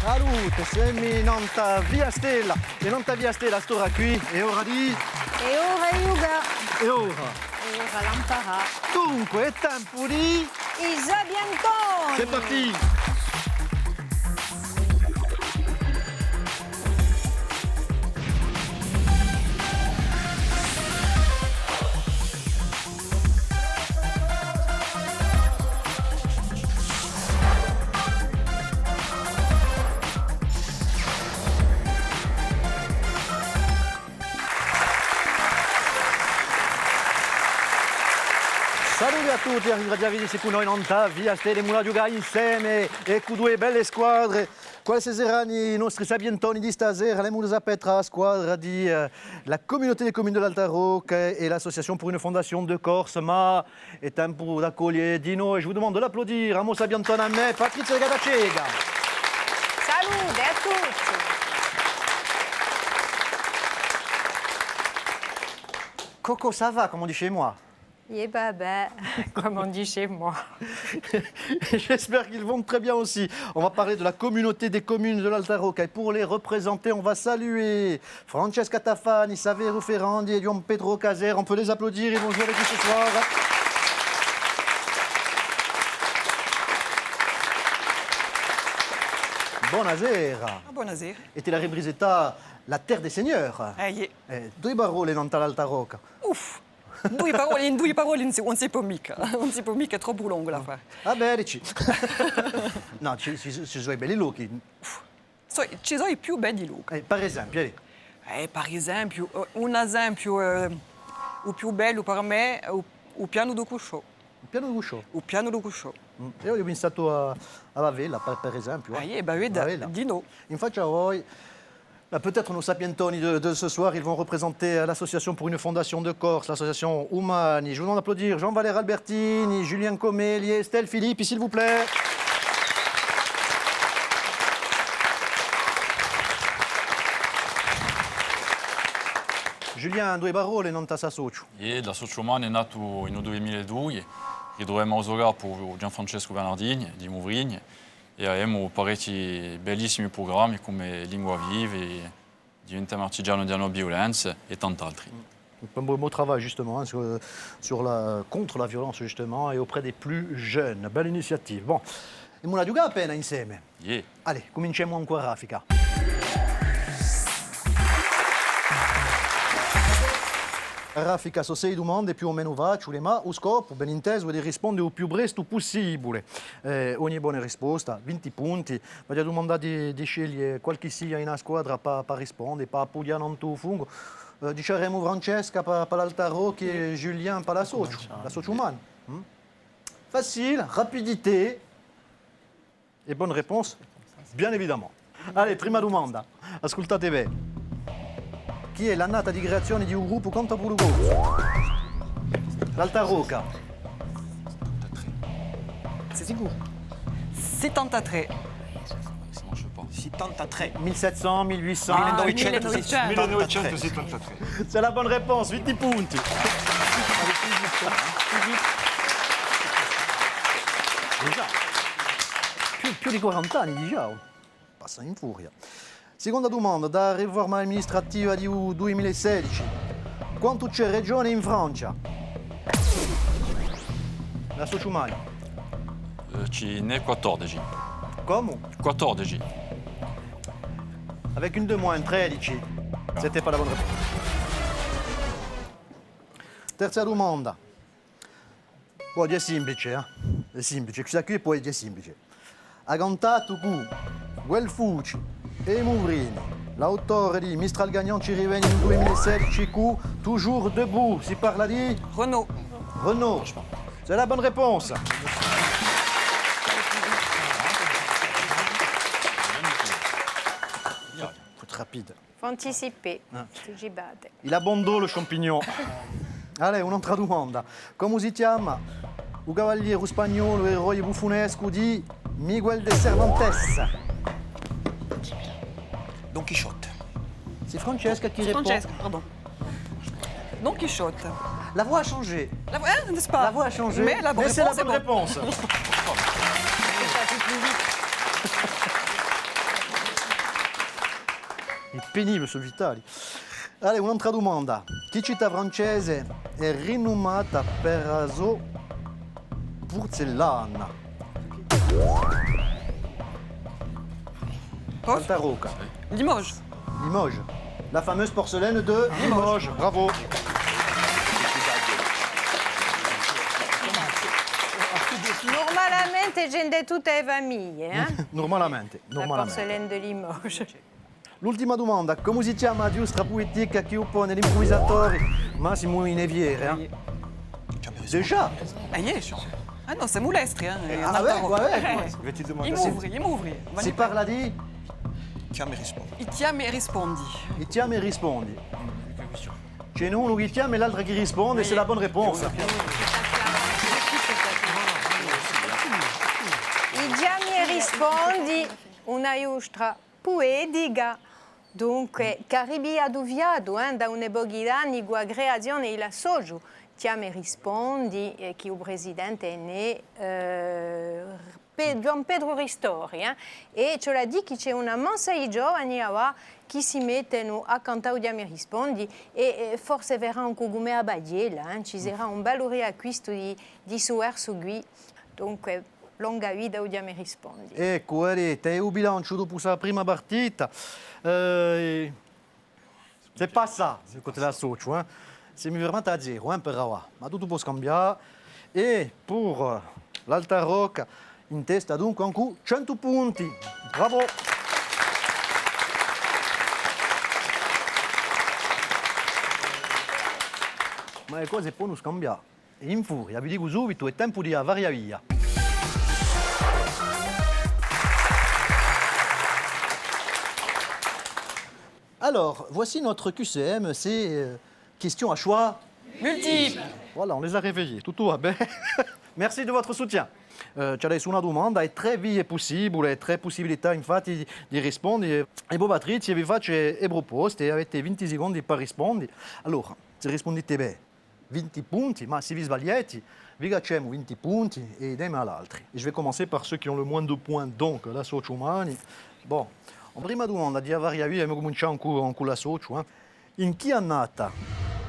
Salute, siamo nanta Via Stella. E nanta Via Stella sto qui. E ora di... E ora Yuga. E ora? E ora Lampara. Dunque, è tempo di... Isa Biantoni. C'est parti! Salve a tutti, arrivederci con noi in Via Stella Mula giocare insieme e con due belle squadre. Quali saranno i nostri sabientoni di stasera? Le Moules Petra, la squadra di la communauté des communes de l'Alta Rocca et l'association pour une fondation de Corse. Ma è tempo d'accogliere di noi. Je vous demande de l'applaudir a mon sabientone a me, Patrizia Gadacega. Salute a tutti. Coco, ça va, comme on dit chez moi? Et baba, comme on dit chez moi. J'espère qu'ils vont très bien aussi. On va parler de la communauté des communes de l'Alta Rocca. Et pour les représenter, on va saluer Francesca Tafani, Saverio Ferrandi et Don Pedro Caser. On peut les applaudir, ils vont jouer avec nous ce soir. Buonasera. Buonasera. E te la ribrisetta la terre des seigneurs. Due parole non l'Alta Rocca. Uff. Due parole, on ne sait pas mica. On ne sait pas mica, è troppo lungo la fare. Ah beh, dici. No, ci sono i belli luoghi. Ci sono i più belli luoghi. Per esempio, per esempio, un esempio, il più bello per me è il piano do Cusciò. Il piano do Cusciò? Il piano do Cusciò. Io ho pensato a Vavella, per esempio. Di no. Infatti a voi... Peut-être nos sapientoni de ce soir, ils vont représenter l'association pour une fondation de Corse, l'association Umani. Je vous demande d'applaudir Jean-Valère Albertini, Julien Comelli, Estelle Philippe, s'il vous plaît. Julien, due parole non ta socio. L'associazione Umani è nato nel 2002, ritrovammo giocare per Gianfrancesco Bernardini di Movrigny. E abbiamo parecchi bellissimi programmi come Lingua Vive, Diventiamo Artigiano di Non Violenza e tanti altri. Un beau travail justement contre la violence justement et auprès des plus jeunes. Belle initiative. Bon, abbiamo una giocata appena insieme. Yeah. Allez, cominciamo ancora Rafika. Rafika, so 6 domande più o meno facili, ma lo scopo, ben inteso, è di rispondere il più presto possibile. Ogni buona risposta, 20 punti. Voglio domandare di scegliere qualche sia in una squadra per rispondere, per appoggiare un tuo fungo. Diciamo Francesca per l'Alta Rocca e Julien per la socio umana. Facile, rapidité e bonne réponse, bien évidemment. Allez, prima domanda. Ascoltate bene. Chi è l'annata di creazione di un gruppo contro Pulugozzo? L'Alta Rocca. C'est sicuro. 73. Ça marche pas. 73. 1700, 1800. 1973. C'est la bonne réponse, 20 punti. Già. Più di 40 anni, diciamo. Passa in furia. Seconda domanda, da riforma amministrativa di 2016. Quanto c'è regione in Francia? La Sociumani. Ce n'è 14. Come? 14. Avec une de moins, 13. C'était pas la bonne réponse. Terza domanda. Poi è semplice, eh? È semplice. Questa qui poi è semplice. Ha cantato con Guelfucci e Mouvrini, l'autore di Mistral Gagnant ci rivenne nel 2016 con Toujours Debout. Si parla di... Renaud. C'est la bonne réponse. Faut être rapide. Faut anticiper. Tu gibate. Il abbondò lo champignon. Allora, un'altra domanda. Come si chiama il cavaliere spagnolo eroe buffonesco di Miguel de Cervantes? Don Chisciotte. C'est Francesca qui répond. Francesca, pardon. Don Chisciotte. La voix a changé. La voix, n'est-ce pas? La voix a changé. Mais la bonne c'est la réponse, bonne réponse. penibile su Vitali. Allora, un'altra domanda. Che città francese è rinomata per la sua porcellana? Alta Rocca. Limoges. Limoges. La fameuse porcelaine de Limoges. Bravo. Normalmente gente tutte le famiglie, eh? Normalmente. La porcelaine de Limoges. L'ultima domanda. Come si chiama la giostra poetica che oppone l'improvisatore Massimo Ineviere? Déjà? Ah non, c'est Moulestre. Hein, Ah ouais, ouais. Il m'ouvre. Si parla di? Chiama e rispondi. Il chiama e rispondi. Il chiama e rispondi. C'è uno che chiama e l'altro che risponde, c'est la bonne réponse. I chiami e rispondi una giostra poetica. Dunque, caribia duviado, da un'epoca d'anni, la creazione e la soggio. Chiami e rispondi, che il presidente è né Don Pedro Ristori. E ce l'ha dit che c'è una massa di giovani che si mettono a cantare i chiami e rispondi e forse verrà un cogumè a Bagliela, ci sarà un bello riacquisto di suer su qui. Dunque, longa vita o chiami e rispondi. Ecco, vedete, è il bilancio dopo la prima partita. C'est pas ça, ce côté la socio. C'est vraiment à zero, per ora. Ma tutto può scambiare. E per l'Alta Rocca in testa dunque ancora 100 punti. Bravo! Ma le cose possono scambiare. E in furia, vi dico subito, è tempo di avariare via. Alors, voici notre QCM, c'est question à choix. Multiple. Voilà, on les a réveillés, tutto va bene. Merci di vostro soutien. C'è adesso una domanda, è tre vie possibili, tre possibilità infatti di rispondere. E voi Patrizia vi faccio le proposte e avete 20 secondi per rispondere. Allora, se rispondete bene, 20 punti, ma se vi sbagliate, vi facciamo 20 punti e diamo all'altro. E je vais commencer par ceux qui ont le moins de points, donc la socio umani. Bon, la prima domanda di avaria via, abbiamo cominciato con la socio. In che annata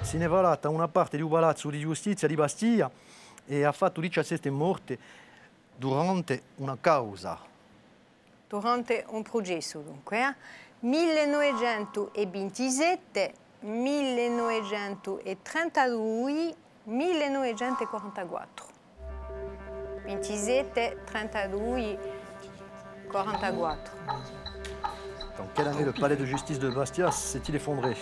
si è varata una parte di un palazzo di giustizia di Bastiglia e ha fatto 17 morti durante una causa? Durante un processo, dunque. 1927, 1932, 1944. 27, 32, 44. Dans quelle année le palais de justice de Bastia s'est-il effondré?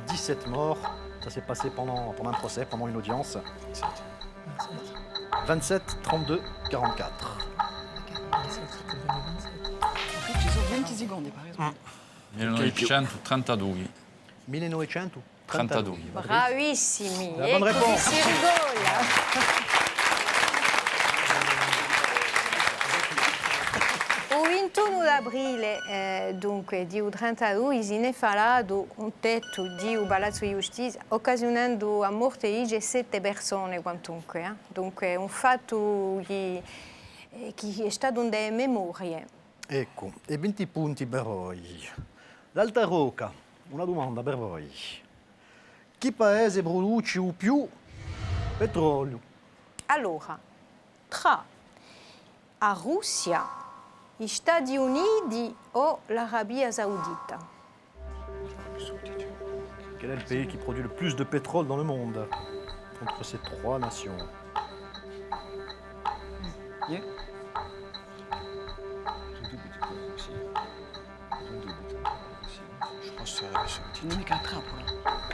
17 morts, ça s'est passé pendant un procès, pendant une audience. 27, 32, 44. Ci sono 20 secondi, per esempio. 1932. 1932. Bravissimi! La bonne Ecco che réponse. si rigola! Il 21 d'aprile, dunque, di 32, si è fatto un tetto di Palazzo di Giustizia, occasionando la morte di 17 persone quantunque. Dunque, un fatto che è stato una memoria. Ecco, e 20 punti per voi. L'Alta Rocca, una domanda per voi. Che paese produce più petrolio? Allora, tra la Russia, gli Stati Uniti o l'Arabia Saudita? Quel est le pays qui produit le plus de pétrole dans le monde? Entre ces trois nations. Yeah. Je pense que c'est Arabie Saoudite. Non mica trappola.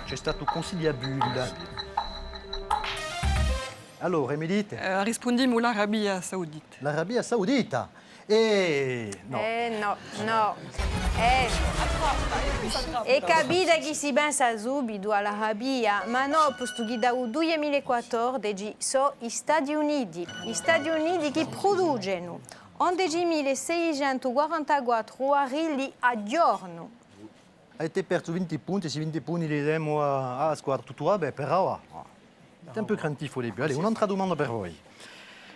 C'è stato conciliabile. Allora, mi dite? Rispondiamo l'Arabia Saudita. L'Arabia Saudita. E no. No. E capite che si pensa subito all'Arabia, ma no, posto che dal 2014 sono gli Stati Uniti. Gli Stati Uniti che producono 11.644 barili al giorno. Avete perso 20 punti, se 20 punti li diamo a squadra tutto va bene, però è un po' crantifo di più. Allora, un'altra domanda per voi.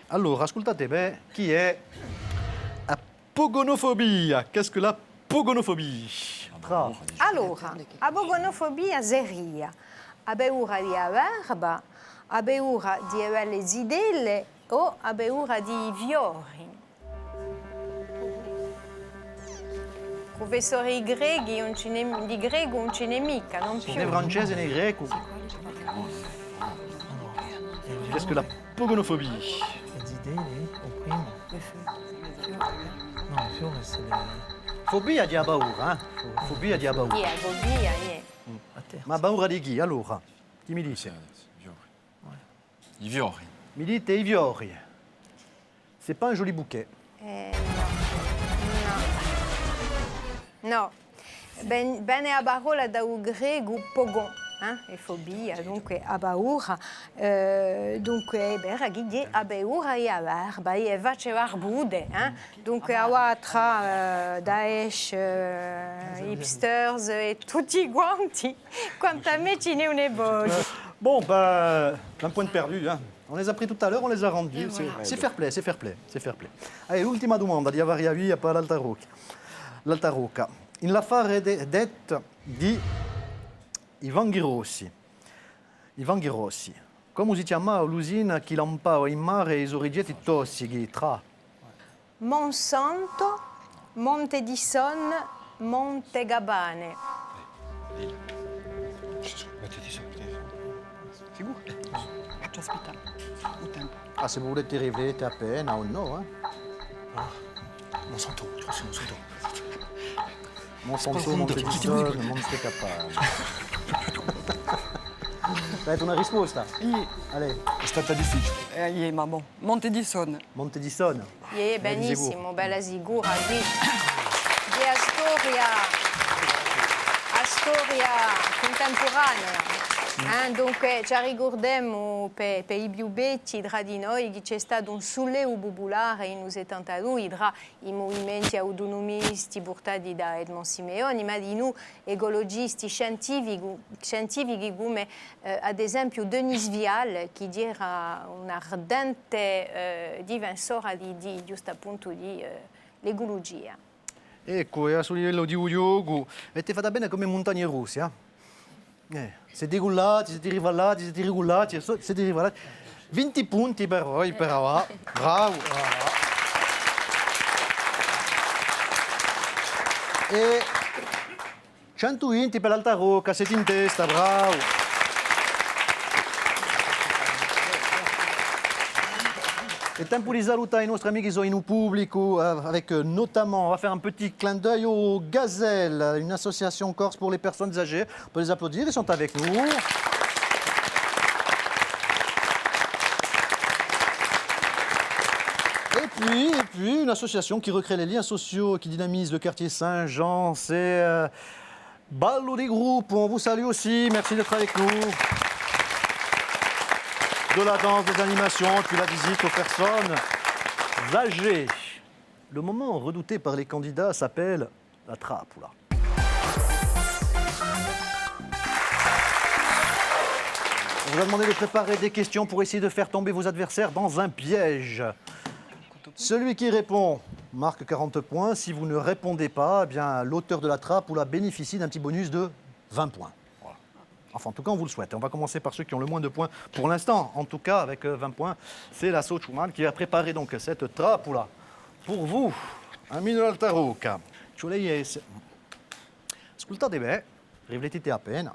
Allora, ascoltate bene, chi è la pogonofobia? Qu'est-ce que la pogonophobie? Tra. Allora, a bogonofobia zeria, a beura di averba, a beura di le zidelle o a beura di viori. Professori greci di greco non ce n'è mica, non più. Né francese né greco. Qu'est-ce que la pogonophobie? Les idées, au primo. No, il fiore c'est les... Phobia di abaura, hein? Phobia di abaura. Chi è fobia? a terre. Ma abaura di chi, allora? Chi mi dice? I viori. Mi dite i viori. C'est pas un joli bouquet. No. Bene a parola da grego pogon, e fobia, dunque a paura, dunque ragazzi a paura e a verba e faceva arbude, dunque a tra Daesh, hipsters et tutti quanti, quanto a me ce n'è un eboi. Bon, ben, un point de perdu. Hein. On les a pris tout à l'heure, on les a rendus. C'est fair play, c'est fair play, c'est fair play. Allez, l'ultima domanda di Avariavi a l'Alta Rocca. In l'affare detto di Ivan Ghirossi. Ivan Ghirossi. Come si chiama l'usina che lampava in mare i soriggetti tossici tra Monsanto, Monte di Son, Monte Gabane. Sigur? Ce ospita. Un tempo. Ah, se volete rivete appena o no, Monsanto, je crois que c'est Monsanto. Monsanto, Monte di Son, Monte Capane. Dai, una risposta? Allez, È stata difficile. Ma bon. Monte di Son. Monte di Son. Benissimo, bella sicura qui. Di Astoria contemporanea. Dunque ci ricordiamo per i più vecchi tra di noi che c'è stato un sollievo popolare in anni 72 tra i movimenti autonomisti portati da Edmond Simeoni, ma di noi ecologisti scientifici come ad esempio Denis Vial, che era un ardente difensore di giusto appunto di l'ecologia. Ecco, e a sul livello di Uyogu, avete fatta bene come montagne russe, siete rullati, siete rivallati, siete rigulati, siete rivallati. 20 punti per voi, per Ava. Bravo. E 120 per l'Alta Rocca, siete in testa, bravo. È tempo di salutare i nostri amici qui sont in pubblico, avec notamment, on va faire un petit clin d'œil aux Gazelles, une association corse pour les personnes âgées. On peut les applaudir, ils sont avec nous. Et puis, une association qui recrée les liens sociaux, qui dynamise le quartier Saint-Jean, c'est Ballo des groupes. On vous salue aussi, merci d'être avec nous. De la danse, des animations, puis la visite aux personnes âgées. Le moment redouté par les candidats s'appelle la trappola. On vous a demandé de préparer des questions pour essayer de faire tomber vos adversaires dans un piège. Celui qui répond marque 40 points. Si vous ne répondez pas, eh bien, l'auteur de la trappola bénéficie d'un petit bonus de 20 points. Enfin, en tout cas, on vous le souhaite. On va commencer par ceux qui ont le moins de points pour l'instant. En tout cas, avec 20 points, c'est la Schumann qui a préparé donc cette trappola pour vous, amis de l'Alta Rocca. Ascoltate bene, riflettete appena.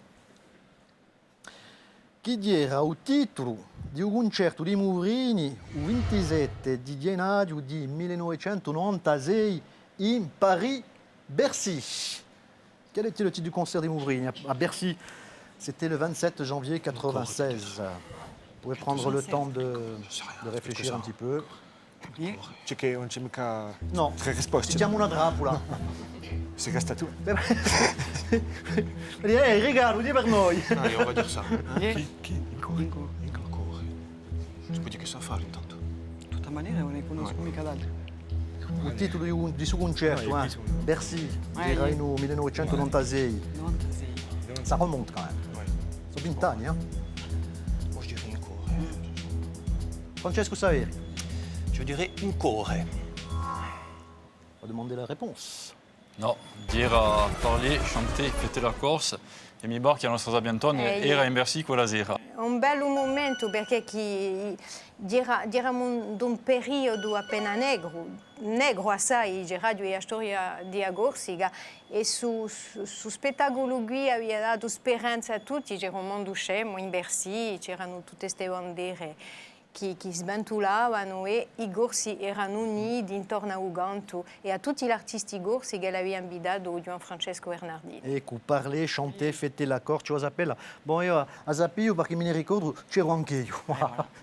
Chi diera il titolo di un concerto di Mourini il 27 di gennaio di 1996 in Paris-Bercy. Quel était le titre du concert des Mourini à Bercy? C'était le 27 janvier 1996. Vous pouvez prendre le temps de réfléchir un petit peu. C'è che non c'è mica No, tre risposte. facciamo una trappola. Sei resta tu. Regalo, di per noi. Allez, on va dire ça. Chi? Inco. Tu puoi dire che sa fare intanto. De toute manière, non ne conosco mica d'altri. Il titolo di suo concerto, Bercy, era in 1996. 96. Ça remonte quand même. Sono 20 anni, Moi, je dirais Incore. Francesco Saveri, Je dirais Incore. on va demander la réponse. No, dire a parler, chanter, fêter la Corse e mi bar che la nostra Sabiantone era in versi quella sera. Un bel momento perché eravamo in un periodo appena negro assai, radio e storia di Corsica e su spettacolo qui aveva dato speranza a tutti, c'era un mondo scemo in Bercy, c'erano tutte queste bandiere che sventolavano e i corsi erano uniti intorno a Uganto e a tutti gli artisti corsi che l'avevano invitato Gian Francesco Bernardini. Ecco, parler, chanter, fêter la Corse, tu vois appella. Bon, io a Zapio, perché me ne ricordo, c'ero anche io.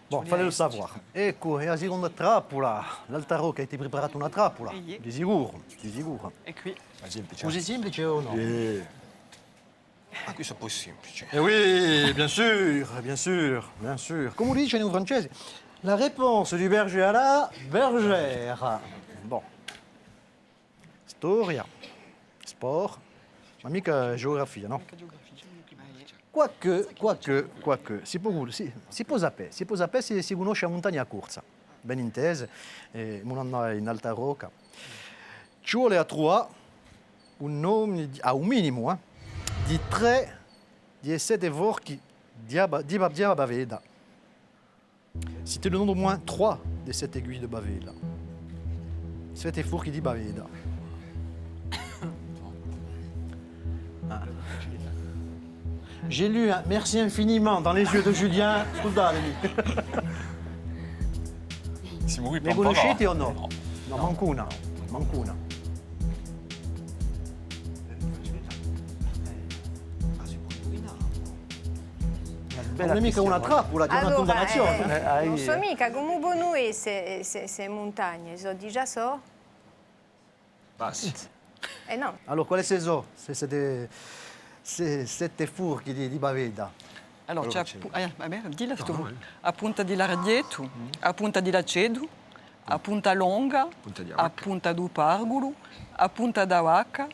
Bon, fallait le savoir. Ecco, e la seconda trappola. L'Alta Rocca, hai preparato una trappola? Di sicuro, di sicuro. E qui. Ma semplice. Così semplice o no? Ma questo è poi semplice. Eh oui, bien sûr, bien sûr, bien sûr. Come dice in francese, la réponse du berger à la bergère. Bon. Storia, sport, ma mica geografia, no? Quoique, si può sapere se si conosce la montagna corsa, ben intese, non andare in Alta Rocca. Ci vuole a trovare un nome, a un minimo, di 3 di 7 vorchi di Baveda. Citez le nom d'au moins 3 des 7 aiguilles de Baveda. 7 forchi di Baveda. Ah. J'ai lu un merci infiniment dans les yeux de Julien. Scusatemi. Siamo qui Le per conoscete o no? No. No, manco una. Non è mica una trappola, è una condannazione. Non so mica come noi se montagne, so di già so? Basta. No. Allora, quale sono? Se 7 furchi di Baveda. Allora, c'è dilla tu. A Punta di Lardietto, a Punta di Lacedo, a Punta Longa, Punta di a Avacca. Punta do Pargolo, a Punta d'Avacca,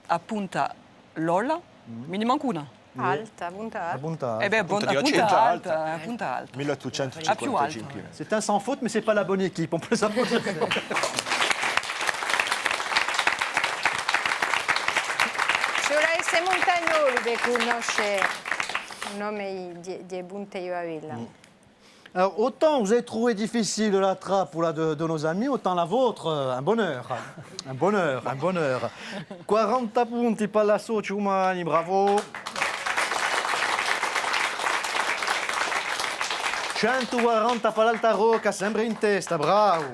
a Punta Lola. Me ne manca una. Alta, punta La alta. punta. Eh beh, Punta a di Punta Lacedo, Alta, a Punta Alta. 1855. C'est un sans faute, mais c'est pas la bonne équipe. On peut savoir. Ci vuole essere montagnolo per conoscere il nome di Punta Iovavilla. Alors, autant vous avez trouvé difficile la trappe ou la de nos amis, autant la vôtre, un bonheur. Un bonheur, un bonheur. 40 punti per la Soci Umani, bravo. 140 per l'Alta Rocca, sempre in testa, bravo.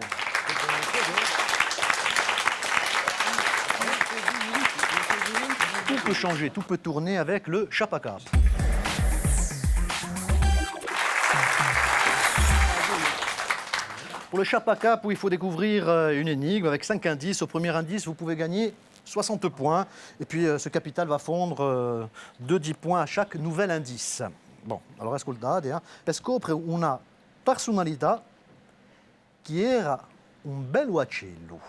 Tout peut changer, tout peut tourner avec le Chapacap. Pour le Chapacap, il faut découvrir une énigme avec 5 indices. Au premier indice, vous pouvez gagner 60 points. Et puis, ce capital va fondre de 10 points à chaque nouvel indice. Bon, allora ascoltate, per scoprire una personalità che era un bel uccello.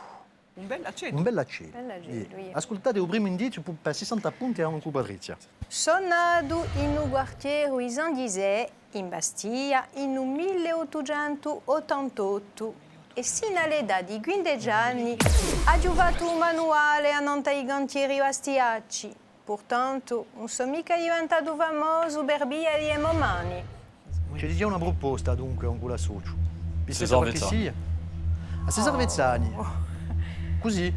Un bel aceto. Un bel uccello. Bell'uccello, yeah. Ascoltate il primo indizio per 60 punti a un Patrizia. Sono nato in un quartiere islandese, in Bastiglia, in 1888 e sino all'età di 15 anni ha giocato un manuale a non ai cantieri bastiacci. Pertanto non sono mica diventato famoso per via di momani. C'è già una proposta dunque con quella socio. Cesar Vezzani. A Cesar Vezzani. Così,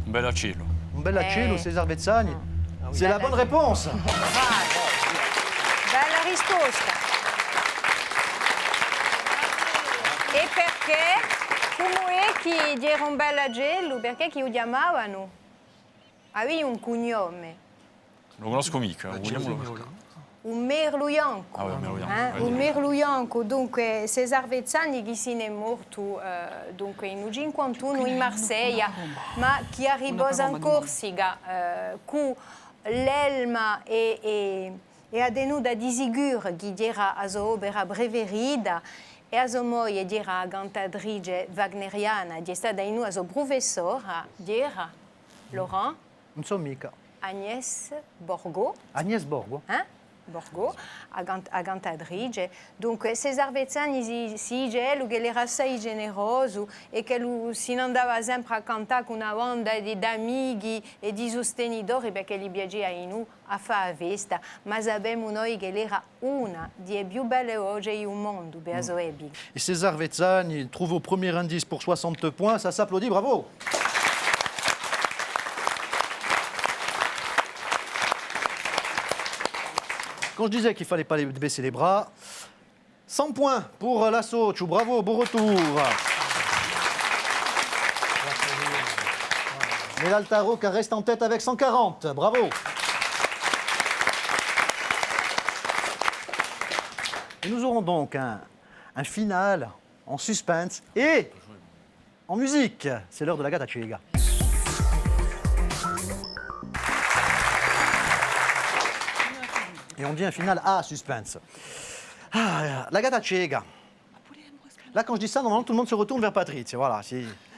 Un bel cielo. un bel cielo, Cesar Vezzani. C'est la bonne réponse. Bella risposta. E perché? Come è che era un bel agello? Perché che lo chiamavano? Aveva un cognome. Lo conosco mica, vogliamolo. Un merlo bianco. Ah, un merlo bianco. Un merlo bianco. Dunque, Cesar Vezzani che se ne è morto dunque, in 51 in Marsiglia, ma che arrivò in Corsica con l'elma e a tenuta di sicuro che era a sua opera preferita e a sua moglie era cantatrice wagneriana, che è stata in una sua professora, era Laurent Non so mica. Agnès Borgo. Agnès Borgo. Hein? Borgo, a Gantadrige. Donc, Cesar Vezzani si gelo che era assai generoso e che lui si andava sempre a cantare con una banda di amici e di sostenitori perché gli piaceva in noi a fare festa, ma sappiamo noi che era una delle più belle voci del mondo, per la Et César Vezzani trouve au premier indice pour 60 points, ça s'applaudit, bravo. Quand je disais qu'il ne fallait pas baisser les bras, 100 points pour la Sochou, bravo, beau retour. Mais l'Altaroca reste en tête avec 140, bravo. Et nous aurons donc un final en suspense et en musique. C'est l'heure de la Gata Ciega. Et on dit un final à suspense. Ah, la Gata Ciega. Là, quand je dis ça, normalement, tout le monde se retourne vers Patrizia. Voilà,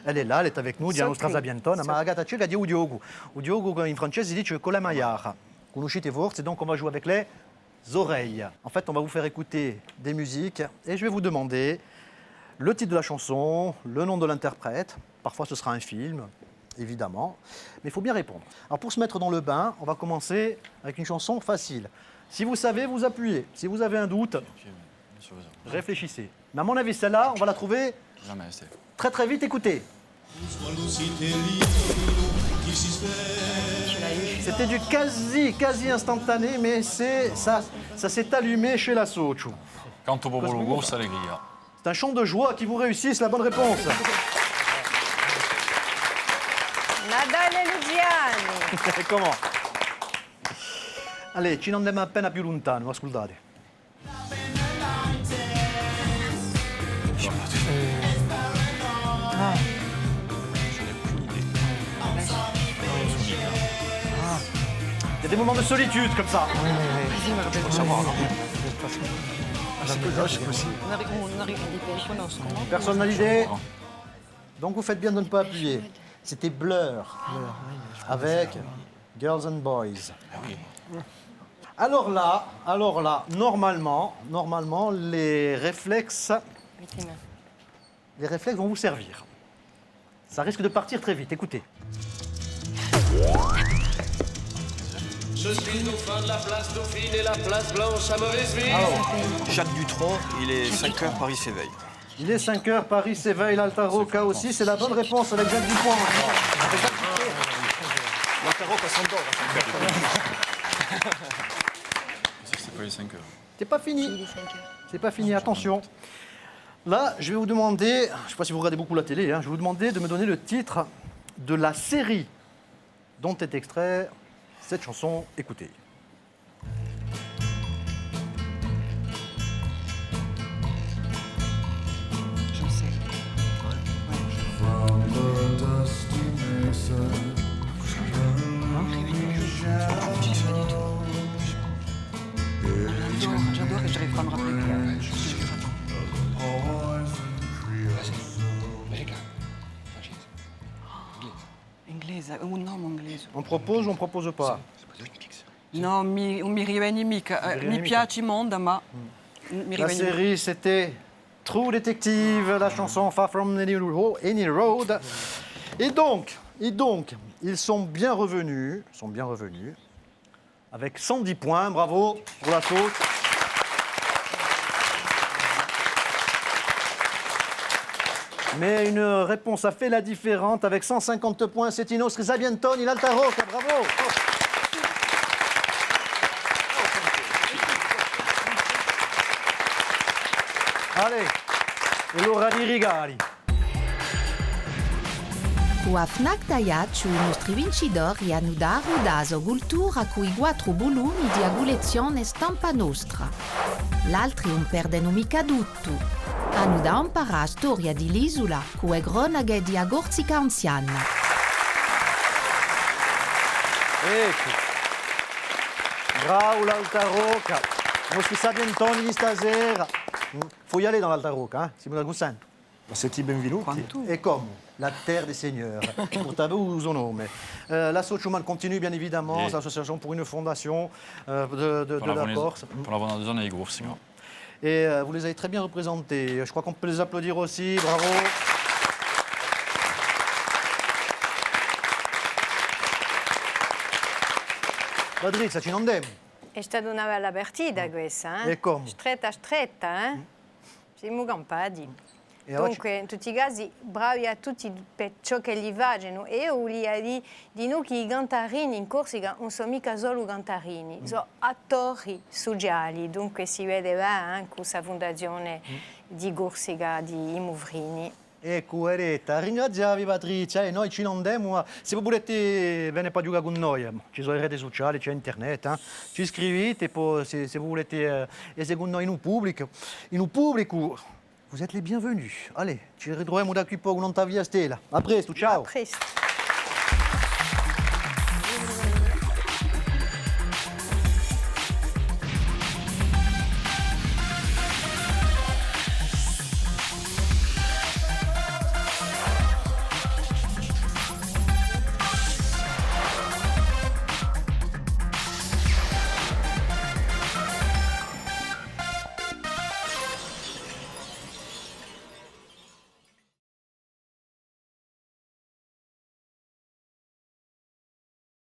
elle est là, elle est avec nous, Diana Strazabiantona. Ma la Gata Ciega dit Udiogu. Udiogu, in francese, dit con la maiara. Conoscete forse, donc on va jouer avec les oreilles. En fait, on va vous faire écouter des musiques et je vais vous demander le titre de la chanson, le nom de l'interprète. Parfois, ce sera un film, évidemment. Mais il faut bien répondre. Alors, pour se mettre dans le bain, on va commencer avec une chanson facile. Si vous savez, vous appuyez. Si vous avez un doute, réfléchissez. Mais à mon avis, celle-là, on va la trouver très très vite. Écoutez. C'était du quasi instantané, mais ça s'est allumé chez la Sochou. Canto popolo gusto allegria. C'est un chant de joie qui vous réussit, c'est la bonne réponse. Nadale Lugiani. Comment? Allez, ci andiamo appena più lontano, ascoltate. Il y a des moments de solitude comme ça. Personne n'a l'idée? Donc vous faites bien de ne pas appuyer. C'était Blur avec Girls and Boys. Alors là, normalement, les réflexes vont vous servir. Ça risque de partir très vite. Écoutez. Je suis dauphin de la place Dauphine et la place Blanche à mauvaise mine. Jacques Dutronc, il est 5h, Paris s'éveille. Il est 5h, Paris s'éveille, l'Altaroca aussi. C'est la bonne réponse avec Jacques Dupont. L'Altaroca s'endort à 5h. C'est pas les 5 heures. C'est pas fini. C'est pas fini, attention. Là, je vais vous demander, je ne sais pas si vous regardez beaucoup la télé, je vais vous demander de me donner le titre de la série dont est extrait cette chanson. Écoutez. Je sais. J'adore et j'arrive pas à me rappeler. Inglese, un nome inglese. On propose ou on propose pas? No, mi riviene mica. Mi piace mondo, ma mi La riviene. série, c'était True Detective, la chanson Far From Any Road. Et donc, ils sont bien revenus avec 110 points. Bravo pour la saute. Mais une réponse a fait la différence avec 150 points. C'est Inos Rizabiantoni, l'Altaroca. Bravo. Allez, e l'ora di regali. O AFNAC Taiacciu, i nostri vincitori hanno dato cultura coi 4 volumi di agulezione stampa nostra. L'altri non perdono mica tutto. Hanno da imparare storia di l'isola, con cronache di agorzica anziana. Ecco. Bravo l'Altaroca. Nostri Sabiantoni di stasera. Faut y aller dans l'Altaroca, si vous avez le Siete benvenuti. Quanto? E come la terre des seigneurs. Portavo uso nome. L'asso Schumann continue bien évidemment, Et- c'est l'association pour une fondation de Pour la Corse. pour la bonne zone des Corses. Et vous les avez très bien représentés. Je crois qu'on peut les applaudir aussi. Bravo. Patrizia, ci non andiamo? È stata una bella partita questa, eh? E come? Stretta, stretta, eh? Siamo campati. E oggi- Dunque, in tutti i casi, bravi a tutti per ciò che gli facciano. E io voglio di noi che i cantarini in Corsica non sono mica solo cantarini, sono attori sociali. Dunque si vedeva anche questa fondazione di Corsica di Imovrini. Ecco, Eretta, ringraziavi Patrizia e noi ci non andiamo, ma se voi volete venire a giocare con noi, ci sono le reti sociali, c'è internet, ci iscrivete, poi se voi volete essere con noi in un pubblico, vous êtes les bienvenus. Allez, ci ritroviamo da qui poco, non t'avvia Stella. A presto, ciao! A presto.